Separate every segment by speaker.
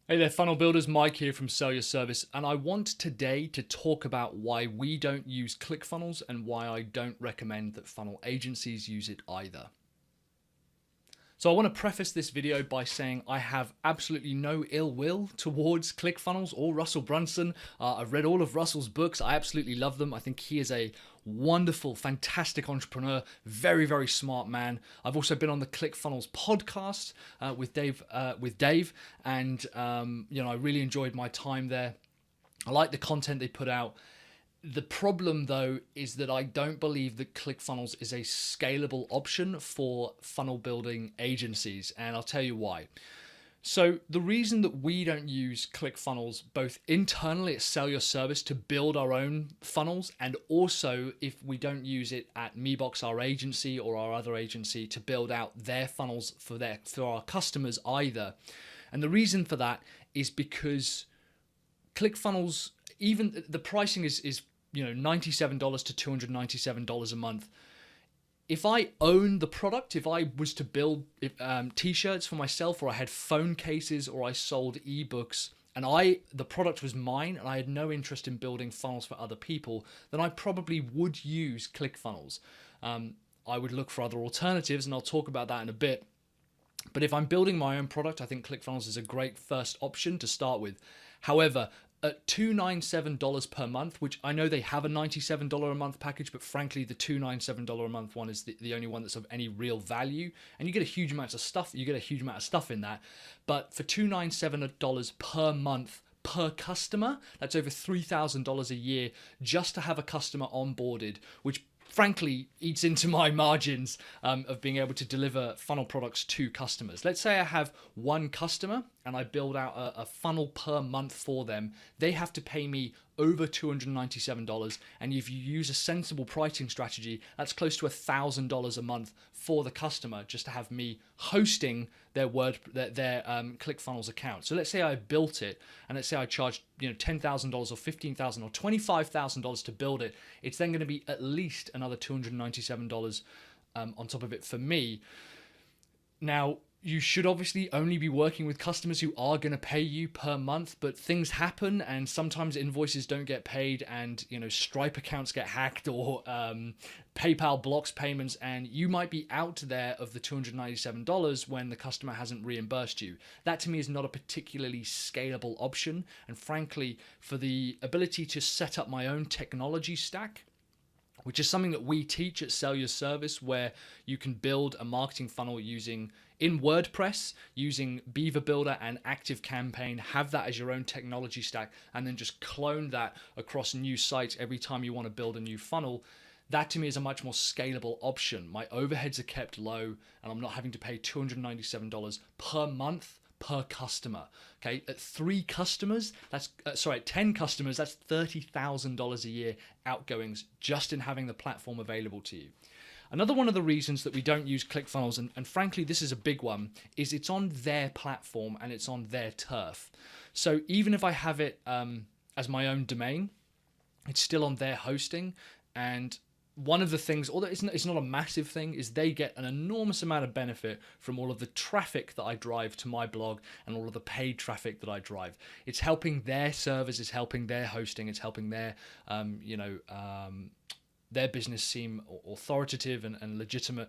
Speaker 1: Hey there, funnel builders. Mike here from Sell Your Service, and I want today to talk about why we don't use ClickFunnels and why I don't recommend that funnel agencies use it either. So I want to preface this video by saying I have absolutely no ill will towards ClickFunnels or Russell Brunson. I've read all of Russell's books. I absolutely love them. I think he is a wonderful, fantastic entrepreneur, very, very smart man. I've also been on the ClickFunnels podcast with Dave, and I really enjoyed my time there. I like the content they put out. The problem, though, is that I don't believe that ClickFunnels is a scalable option for funnel building agencies, and I'll tell you why. So the reason that we don't use ClickFunnels both internally at Sell Your Service to build our own funnels, and also if we don't use it at MeBox, our agency, or our other agency to build out their funnels for our customers either. And the reason for that is because ClickFunnels, even the pricing is $97 to $297 a month. If I own the product, if I was to build t-shirts for myself, or I had phone cases, or I sold ebooks, and the product was mine, and I had no interest in building funnels for other people, then I probably would use ClickFunnels. I would look for other alternatives, and I'll talk about that in a bit. But if I'm building my own product, I think ClickFunnels is a great first option to start with. However, at $297 per month, which I know they have a $97 a month package, but frankly, the $297 a month one is the only one that's of any real value, and you get a huge amount of stuff. You get a huge amount of stuff in that, but for $297 per month per customer, that's over $3,000 a year just to have a customer onboarded, which frankly eats into my margins of being able to deliver funnel products to customers. Let's say I have one customer and I build out a funnel per month for them. They have to pay me over $297, and if you use a sensible pricing strategy, that's close to $1,000 a month for the customer just to have me hosting their ClickFunnels account. So let's say I built it, and let's say I charged $10,000 or $15,000 or $25,000 to build it. It's then going to be at least another $297 on top of it for me. Now, you should obviously only be working with customers who are going to pay you per month, but things happen, and sometimes invoices don't get paid, and Stripe accounts get hacked, or PayPal blocks payments, and you might be out there of the $297 when the customer hasn't reimbursed you. That to me is not a particularly scalable option, and frankly, for the ability to set up my own technology stack, which is something that we teach at Sell Your Service, where you can build a marketing funnel in WordPress, using Beaver Builder and ActiveCampaign, have that as your own technology stack, and then just clone that across new sites every time you want to build a new funnel. That to me is a much more scalable option. My overheads are kept low, and I'm not having to pay $297 per month per customer. Okay, at 10 customers, that's $30,000 a year outgoings just in having the platform available to you. Another one of the reasons that we don't use ClickFunnels, and frankly this is a big one, is it's on their platform and it's on their turf. So even if I have it as my own domain, it's still on their hosting. And one of the things, although it's not a massive thing, is they get an enormous amount of benefit from all of the traffic that I drive to my blog and all of the paid traffic that I drive. It's helping their servers, it's helping their hosting, it's helping their business seem authoritative and legitimate.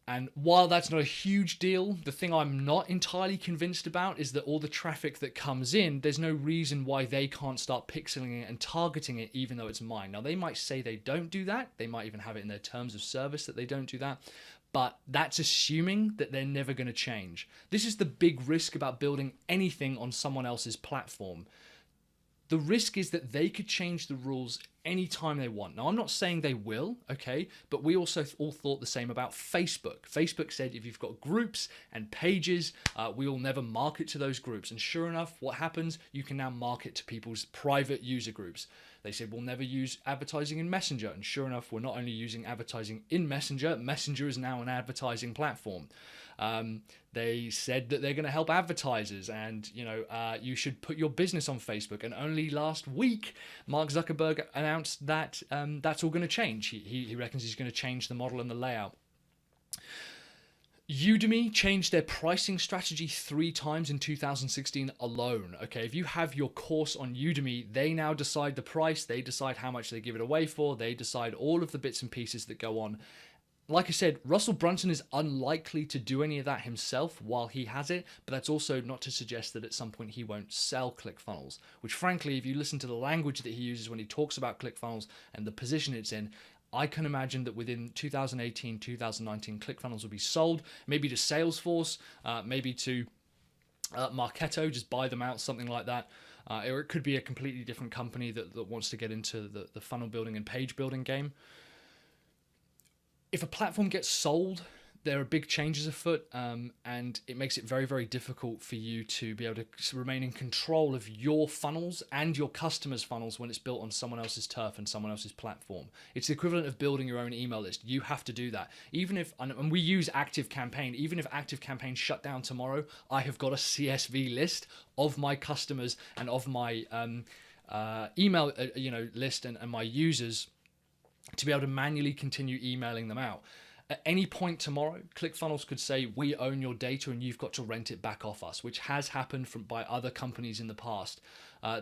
Speaker 1: And while that's not a huge deal, the thing I'm not entirely convinced about is that all the traffic that comes in, there's no reason why they can't start pixeling it and targeting it, even though it's mine. Now, they might say they don't do that. They might even have it in their terms of service that they don't do that. But that's assuming that they're never going to change. This is the big risk about building anything on someone else's platform. The risk is that they could change the rules anytime they want. Now, I'm not saying they will, okay, but we also all thought the same about Facebook. Facebook said if you've got groups and pages, we will never market to those groups. And sure enough, what happens? You can now market to people's private user groups. They said we'll never use advertising in Messenger. And sure enough, we're not only using advertising in Messenger, Messenger is now an advertising platform. They said that they're going to help advertisers, and you should put your business on Facebook. And only last week, Mark Zuckerberg announced that that's all going to change. He reckons he's going to change the model and the layout. Udemy changed their pricing strategy 3 times in 2016 alone. Okay, if you have your course on Udemy, they now decide the price, they decide how much they give it away for, they decide all of the bits and pieces that go on. Like I said, Russell Brunson is unlikely to do any of that himself while he has it, but that's also not to suggest that at some point he won't sell ClickFunnels, which frankly, if you listen to the language that he uses when he talks about ClickFunnels and the position it's in, I can imagine that within 2018, 2019, ClickFunnels will be sold, maybe to Salesforce, maybe to Marketo, just buy them out, something like that. Or it could be a completely different company that wants to get into the funnel building and page building game. If a platform gets sold, there are big changes afoot, and it makes it very, very difficult for you to be able to remain in control of your funnels and your customers' funnels when it's built on someone else's turf and someone else's platform. It's the equivalent of building your own email list. You have to do that. Even if, and we use ActiveCampaign, even if ActiveCampaign shut down tomorrow, I have got a CSV list of my customers and of my email list and my users to be able to manually continue emailing them out. At any point tomorrow, ClickFunnels could say, we own your data and you've got to rent it back off us, which has happened by other companies in the past.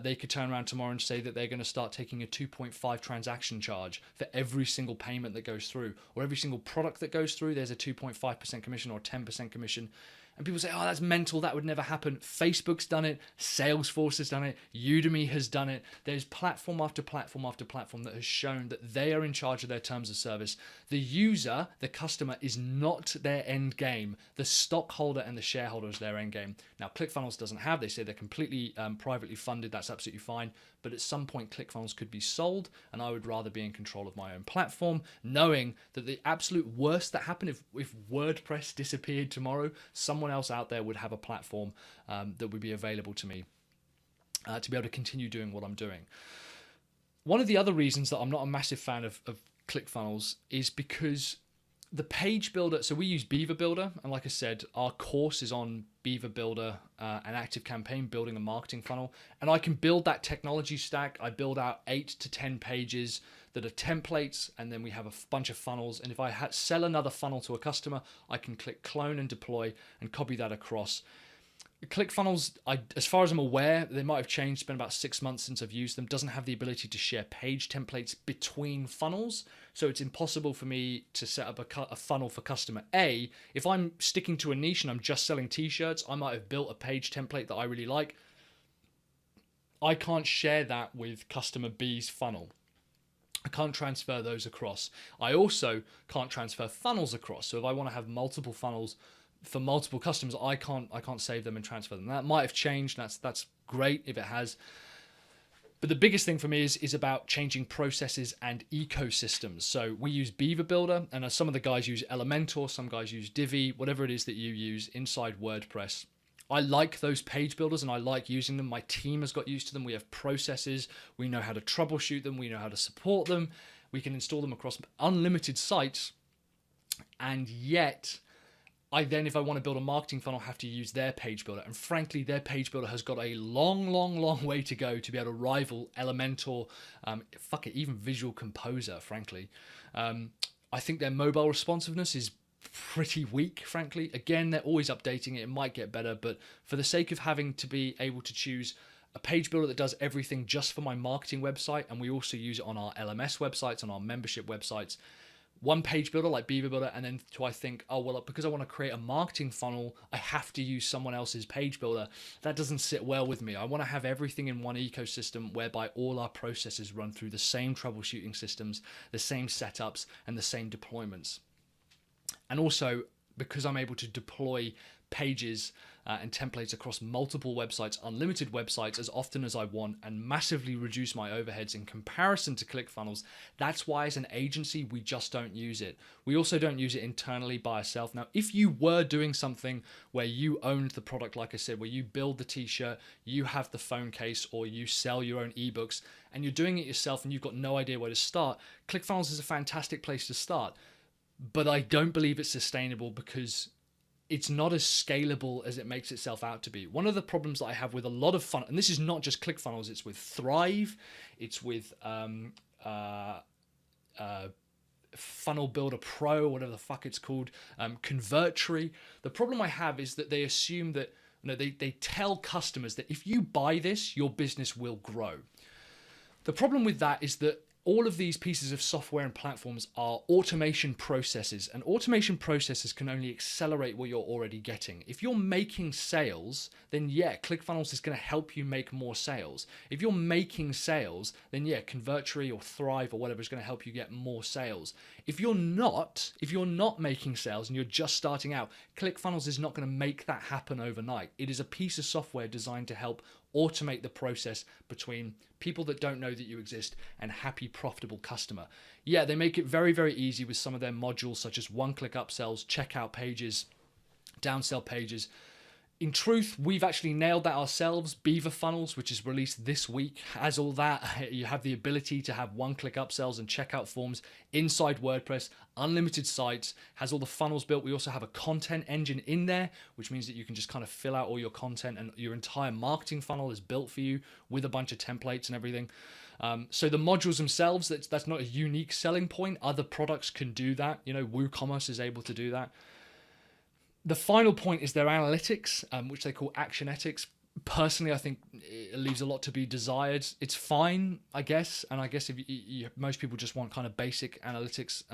Speaker 1: They could turn around tomorrow and say that they're going to start taking a 2.5 transaction charge for every single payment that goes through, or every single product that goes through, there's a 2.5% commission or 10% commission. And people say, oh, that's mental, that would never happen. Facebook's done it, Salesforce has done it, Udemy has done it. There's platform after platform after platform that has shown that they are in charge of their terms of service. The user, the customer, is not their end game. The stockholder and the shareholder is their end game. Now, ClickFunnels doesn't have, they say they're completely privately funded, that's absolutely fine. But at some point, ClickFunnels could be sold, and I would rather be in control of my own platform, knowing that the absolute worst that happened, if WordPress disappeared tomorrow, someone else out there would have a platform that would be available to me to be able to continue doing what I'm doing. One of the other reasons that I'm not a massive fan of ClickFunnels is because the page builder, so we use Beaver Builder, and like I said, our course is on Beaver Builder and ActiveCampaign, building a marketing funnel, and I can build that technology stack. I build out 8 to 10 pages that are templates, and then we have a bunch of funnels, and if I sell another funnel to a customer, I can click clone and deploy and copy that across. ClickFunnels, as far as I'm aware, they might have changed. It's been about 6 months since I've used them. Doesn't have the ability to share page templates between funnels, so it's impossible for me to set up a funnel for customer A. If I'm sticking to a niche and I'm just selling t-shirts, I might have built a page template that I really like. I can't share that with customer B's funnel. I can't transfer those across. I also can't transfer funnels across. So if I want to have multiple funnels for multiple customers, I can't save them and transfer them. That might have changed. That's great if it has. But the biggest thing for me is about changing processes and ecosystems. So we use Beaver Builder, and some of the guys use Elementor, some guys use Divi, whatever it is that you use inside WordPress. I like those page builders and I like using them. My team has got used to them. We have processes. We know how to troubleshoot them. We know how to support them. We can install them across unlimited sites. And yet, if I want to build a marketing funnel, have to use their page builder. And frankly, their page builder has got a long way to go to be able to rival Elementor, even Visual Composer, frankly. I think their mobile responsiveness is pretty weak, frankly. Again, they're always updating it. It might get better, but for the sake of having to be able to choose a page builder that does everything just for my marketing website, and we also use it on our LMS websites, on our membership websites, one page builder like Beaver Builder, and then I think, oh, well, because I want to create a marketing funnel, I have to use someone else's page builder. That doesn't sit well with me. I want to have everything in one ecosystem whereby all our processes run through the same troubleshooting systems, the same setups, and the same deployments. And also, because I'm able to deploy pages and templates across multiple websites, unlimited websites, as often as I want, and massively reduce my overheads in comparison to ClickFunnels, that's why as an agency, we just don't use it. We also don't use it internally by ourselves. Now, if you were doing something where you owned the product, like I said, where you build the t-shirt, you have the phone case, or you sell your own ebooks, and you're doing it yourself and you've got no idea where to start, ClickFunnels is a fantastic place to start. But I don't believe it's sustainable because it's not as scalable as it makes itself out to be. One of the problems that I have with a lot of fun, and this is not just ClickFunnels, it's with Thrive, it's with Funnel Builder Pro, whatever the fuck it's called, Convertry. The problem I have is that they assume that, they tell customers that if you buy this, your business will grow. The problem with that is that all of these pieces of software and platforms are automation processes, and automation processes can only accelerate what you're already getting. If you're making sales, then yeah, ClickFunnels is going to help you make more sales. If you're making sales, then yeah, Convertry or Thrive or whatever is going to help you get more sales. If you're not making sales and you're just starting out, ClickFunnels is not going to make that happen overnight. It is a piece of software designed to help automate the process between people that don't know that you exist and happy, profitable customer. Yeah, they make it very, very easy with some of their modules such as one-click upsells, checkout pages, downsell pages. In truth, we've actually nailed that ourselves. Beaver Funnels, which is released this week, has all that. You have the ability to have one-click upsells and checkout forms inside WordPress, unlimited sites, has all the funnels built. We also have a content engine in there, which means that you can just kind of fill out all your content, and your entire marketing funnel is built for you with a bunch of templates and everything. So the modules themselves, that's not a unique selling point. Other products can do that. WooCommerce is able to do that. The final point is their analytics, which they call Actionetics. Personally, I think it leaves a lot to be desired. It's fine, I guess, and I guess if most people just want kind of basic analytics,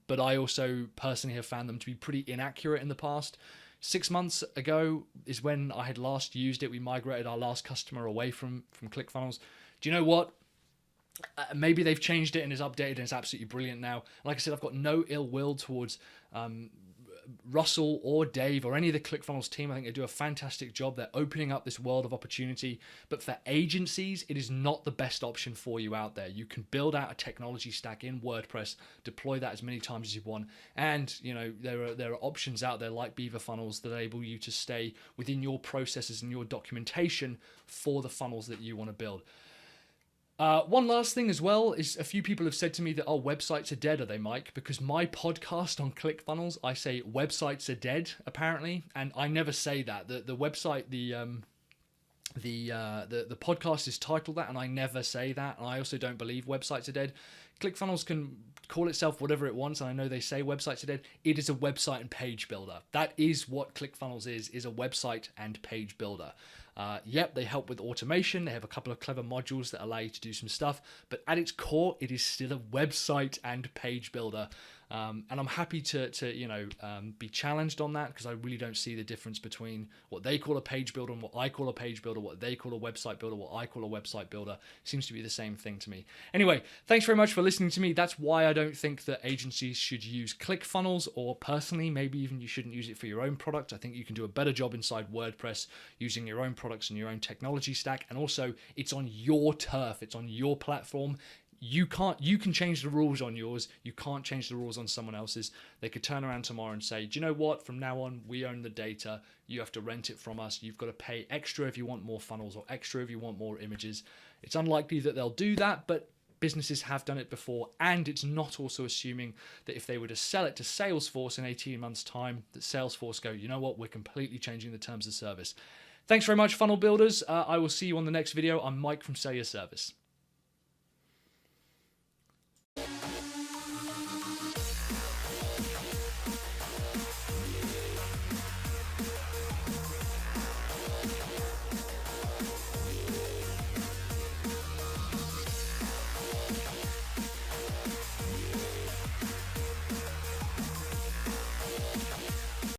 Speaker 1: but I also personally have found them to be pretty inaccurate in the past. 6 months ago is when I had last used it. We migrated our last customer away from ClickFunnels. Do you know what? Maybe they've changed it and it's updated and it's absolutely brilliant now. Like I said, I've got no ill will towards Russell or Dave or any of the ClickFunnels team. I think they do a fantastic job. They're opening up this world of opportunity. But for agencies, it is not the best option for you out there. You can build out a technology stack in WordPress, deploy that as many times as you want. And there are options out there like Beaver Funnels that enable you to stay within your processes and your documentation for the funnels that you want to build. One last thing as well is a few people have said to me that, websites are dead, are they, Mike? Because my podcast on ClickFunnels, I say websites are dead, apparently, and I never say that. The website, the podcast is titled that, and I never say that, and I also don't believe websites are dead. ClickFunnels can call itself whatever it wants, and I know they say websites are dead. It is a website and page builder. That is what ClickFunnels is a website and page builder. Yep, they help with automation. They have a couple of clever modules that allow you to do some stuff, but at its core, it is still a website and page builder. And I'm happy to be challenged on that, because I really don't see the difference between what they call a page builder and what I call a page builder, what they call a website builder, what I call a website builder. Seems to be the same thing to me. Anyway, thanks very much for listening to me. That's why I don't think that agencies should use ClickFunnels, or personally, maybe even you shouldn't use it for your own product. I think you can do a better job inside WordPress using your own products and your own technology stack. And also, it's on your turf. It's on your platform. You can change the rules on yours. You can't change the rules on someone else's. They could turn around tomorrow and say, do you know what? From now on, we own the data. You have to rent it from us. You've got to pay extra if you want more funnels, or extra if you want more images. It's unlikely that they'll do that, but businesses have done it before. And it's not also assuming that if they were to sell it to Salesforce in 18 months' time, that Salesforce go, you know what? We're completely changing the terms of service. Thanks very much, funnel builders. I will see you on the next video. I'm Mike from Sell Your Service.